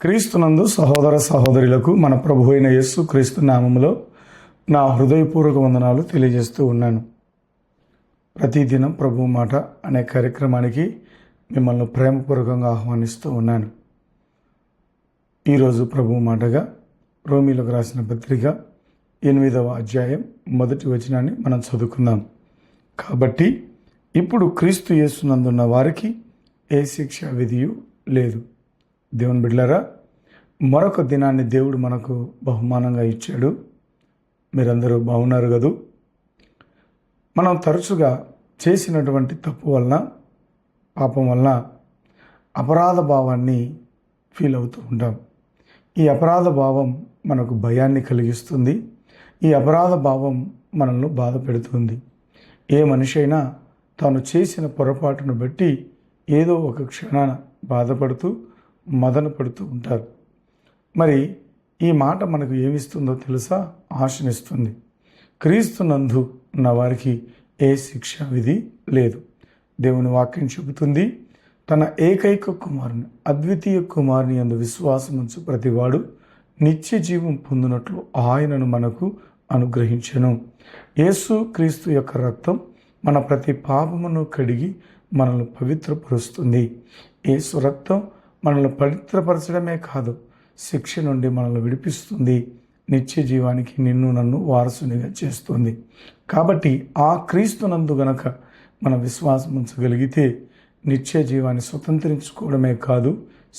క్రీస్తునందు సహోదర సహోదరులకు మన ప్రభు అయిన యేసు క్రీస్తు నామములో నా హృదయపూర్వక వందనాలు తెలియజేస్తూ ఉన్నాను. ప్రతిదినం ప్రభు మాట అనే కార్యక్రమానికి మిమ్మల్ని ప్రేమపూర్వకంగా ఆహ్వానిస్తూ ఉన్నాను. ఈరోజు ప్రభు మాటగా రోమీలకు రాసిన పత్రిక 8వ అధ్యాయం 1వ వచనాన్ని మనం చదువుకుందాం. కాబట్టి ఇప్పుడు క్రీస్తు యేసునందున్న వారికి ఏ శిక్ష విధియు లేదు. దేవుని బిడ్డలారా, మరొక దినాన్ని దేవుడు మనకు బహుమానంగా ఇచ్చాడు. మీరందరూ బాగున్నారు కదూ? మనం తరచుగా చేసినటువంటి తప్పు వలన, పాపం వలన అపరాధ భావాన్ని ఫీల్ అవుతూ ఉంటాం. ఈ అపరాధ భావం మనకు భయాన్ని కలిగిస్తుంది. ఈ అపరాధ భావం మనల్ని బాధ పెడుతుంది. ఏ మనిషి అయినా తాను చేసిన పొరపాటును బట్టి ఏదో ఒక క్షణాన బాధపడుతూ మదన పడుతూ ఉంటారు. మరి ఈ మాట మనకు ఏమిస్తుందో తెలుసా? ఆశనిస్తుంది. క్రీస్తునందు ఉన్న వారికి ఏ శిక్ష విధి లేదు. దేవుని వాక్యం చెబుతుంది, తన ఏకైక కుమారుని, అద్వితీయ కుమారుని యందు విశ్వాసం ఉంచు ప్రతివాడు నిత్య జీవం పొందినట్లు ఆయనను మనకు అనుగ్రహించెను. యేసు క్రీస్తు యొక్క రక్తం మన ప్రతి పాపమును కడిగి మనల్ని పవిత్రపరుస్తుంది. యేసు రక్తం మనల్ని పవిత్రపరచడమే కాదు, శిక్ష నుండి మనల్ని విడిపిస్తుంది. నిత్య జీవానికి నిన్ను నన్ను వారసునిగా చేస్తుంది. కాబట్టి ఆ క్రీస్తునందు గనక మన విశ్వాసం ఉంచగలిగితే నిత్య జీవాన్ని స్వతంత్రించుకోవడమే కాదు,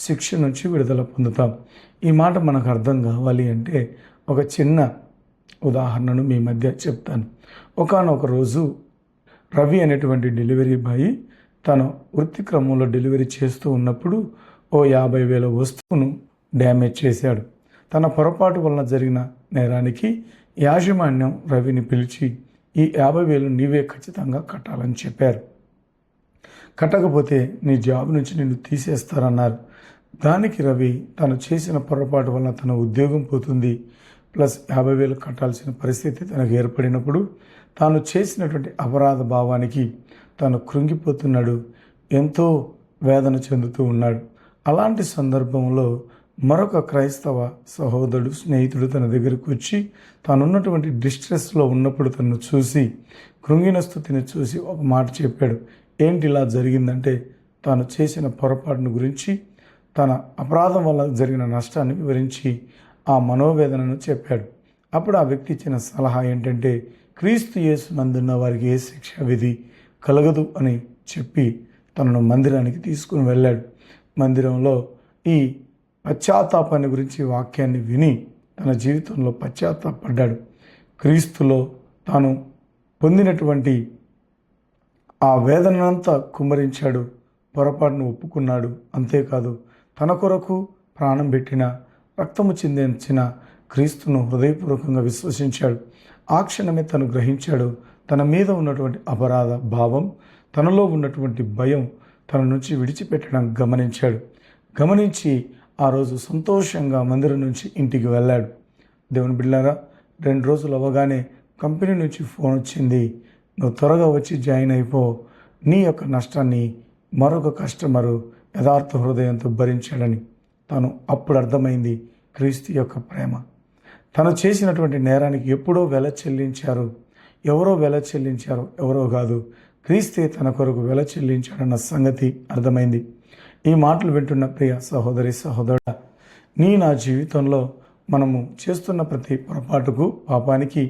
శిక్ష నుంచి విడుదల పొందుతాం. ఈ మాట మనకు అర్థం కావాలి అంటే ఒక చిన్న ఉదాహరణను మీ మధ్య చెప్తాను. ఒకానొక రోజు రవి అనేటువంటి డెలివరీ బాయ్ తన వృత్తి క్రమంలో డెలివరీ చేస్తూ ఉన్నప్పుడు ఓ 50,000 వస్తువును డ్యామేజ్ చేశాడు. తన పొరపాటు వలన జరిగిన నేరానికి యాజమాన్యం రవిని పిలిచి ఈ 50,000 నీవే ఖచ్చితంగా కట్టాలని చెప్పారు. కట్టకపోతే నీ జాబ్ నుంచి నిన్ను తీసేస్తారన్నారు. దానికి రవి తను చేసిన పొరపాటు వలన తన ఉద్యోగం పోతుంది, ప్లస్ 50,000 కట్టాల్సిన పరిస్థితి తనకు ఏర్పడినప్పుడు తాను చేసినటువంటి అపరాధ భావానికి తాను కృంగిపోతున్నాడు, ఎంతో వేదన చెందుతూ ఉన్నాడు. అలాంటి సందర్భంలో మరొక క్రైస్తవ సహోదరుడు, స్నేహితుడు తన దగ్గరకు వచ్చి తానున్నటువంటి డిస్ట్రెస్లో ఉన్నప్పుడు తనను చూసి, కృంగిన స్థితిని చూసి ఒక మాట చెప్పాడు. ఏంటి ఇలా జరిగిందంటే తాను చేసిన పొరపాటును గురించి, తన అపరాధం వల్ల జరిగిన నష్టాన్ని వివరించి ఆ మనోవేదనను చెప్పాడు. అప్పుడు ఆ వ్యక్తి ఇచ్చిన సలహా ఏంటంటే, క్రీస్తు యేసునందున్న వారికి ఏ శిక్ష విధి కలగదు అని చెప్పి తనను మందిరానికి తీసుకుని వెళ్ళాడు. మందిరంలో ఈ పశ్చాత్తాపాన్ని గురించి వాక్యాన్ని విని తన జీవితంలో పశ్చాత్తాపడ్డాడు. క్రీస్తులో తాను పొందినటువంటి ఆ వేదనంతా కుమ్మరించాడు, పొరపాటును ఒప్పుకున్నాడు. అంతేకాదు తన కొరకు ప్రాణం పెట్టిన, రక్తము చిందించిన క్రీస్తును హృదయపూర్వకంగా విశ్వసించాడు. ఆ క్షణమే తను గ్రహించాడు, తన మీద ఉన్నటువంటి అపరాధ భావం, తనలో ఉన్నటువంటి భయం తన నుంచి విడిచిపెట్టడం గమనించాడు. గమనించి ఆ రోజు సంతోషంగా మందిరం నుంచి ఇంటికి వెళ్ళాడు. దేవుని బిడ్డలారా, 2 రోజులు అవ్వగానే కంపెనీ నుంచి ఫోన్ వచ్చింది, నువ్వు త్వరగా వచ్చి జాయిన్ అయిపో, నీ యొక్క నష్టాన్ని మరొక కస్టమరు యథార్థ హృదయంతో భరించాడని. తను అప్పుడు అర్థమైంది క్రీస్తు యొక్క ప్రేమ. తను చేసినటువంటి నేరానికి ఎప్పుడో వెల చెల్లించారు. ఎవరో వెల చెల్లించారు, ఎవరో కాదు, క్రీస్తే తన కొరకు వెల చెల్లించాడన్న సంగతి అర్థమైంది. ఈ మాటలు వింటున్న ప్రియ సహోదరి సహోదరుడా, నా జీవితంలో మనము చేస్తున్న ప్రతి పొరపాటుకు, పాపానికి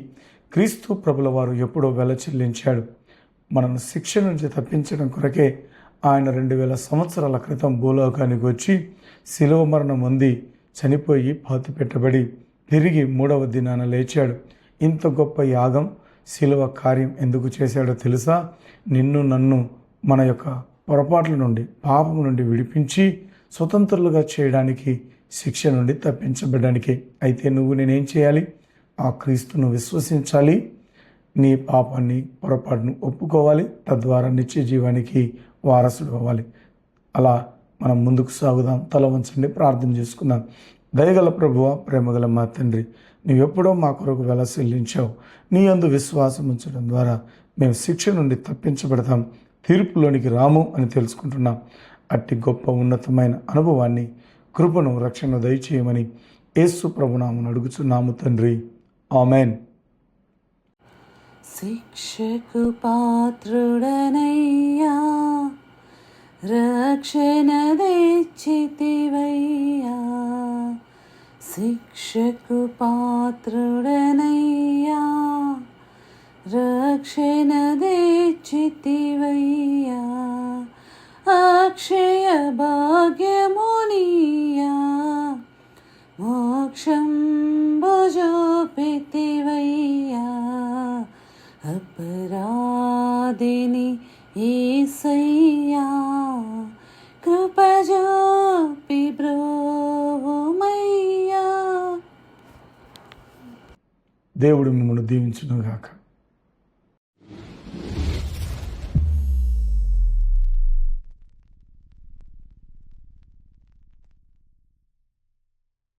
క్రీస్తు ప్రభుల వారు ఎప్పుడో వెల చెల్లించాడు. మనను శిక్ష నుంచి తప్పించడం కొరకే ఆయన 2000 సంవత్సరాల క్రితం భూలోకానికి వచ్చి శిలువ మరణం పొంది చనిపోయి పాతిపెట్టబడి తిరిగి 3వ దినాన లేచాడు. ఇంత గొప్ప యాగం, శిలువ కార్యం ఎందుకు చేశాడో తెలుసా? నిన్ను నన్ను మన యొక్క పొరపాట్ల నుండి, పాపం నుండి విడిపించి స్వతంత్రులుగా చేయడానికి, శిక్ష నుండి తప్పించబడడానికి. అయితే నేనేం చేయాలి? ఆ క్రీస్తును విశ్వసించాలి, నీ పాపాన్ని, పొరపాటును ఒప్పుకోవాలి, తద్వారా నిత్య జీవానికి వారసుడు అవ్వాలి. అలా మనం ముందుకు సాగుదాం. తల వంచండి, ప్రార్థన చేసుకుందాం. దయగల ప్రభువా, ప్రేమగల మా తండ్రి, నీవెప్పుడో మా కొరకు వెల చెల్లించావు. నీ యందు విశ్వాసం ఉంచడం ద్వారా మేము శిక్ష నుండి తప్పించబడతాం, తీర్పులోనికి రాము అని తెలుసుకుంటున్నాం. అట్టి గొప్ప ఉన్నతమైన అనుభవాన్ని కృపను రక్షణ దయచేయమని యేసు ప్రభునామమున అడుగుచున్నాము తండ్రి. ఆమెన్. శిక్షకు పాత్రుడనయ్యా, రక్షణ తెచ్చితివయ్యా. శిక్షకు పాత్రుడనయ్యా, రక్షణ తెచ్చితివయ్యా. అక్షయ భాగ్యమునియా, మోక్షం భుజోపితివయ్యా. అపరాధిని యేసయ్యా, కృపజోపి బ్రోవుమయ్యా. దేవుడు మిమ్మల్ని దీవించును గాక.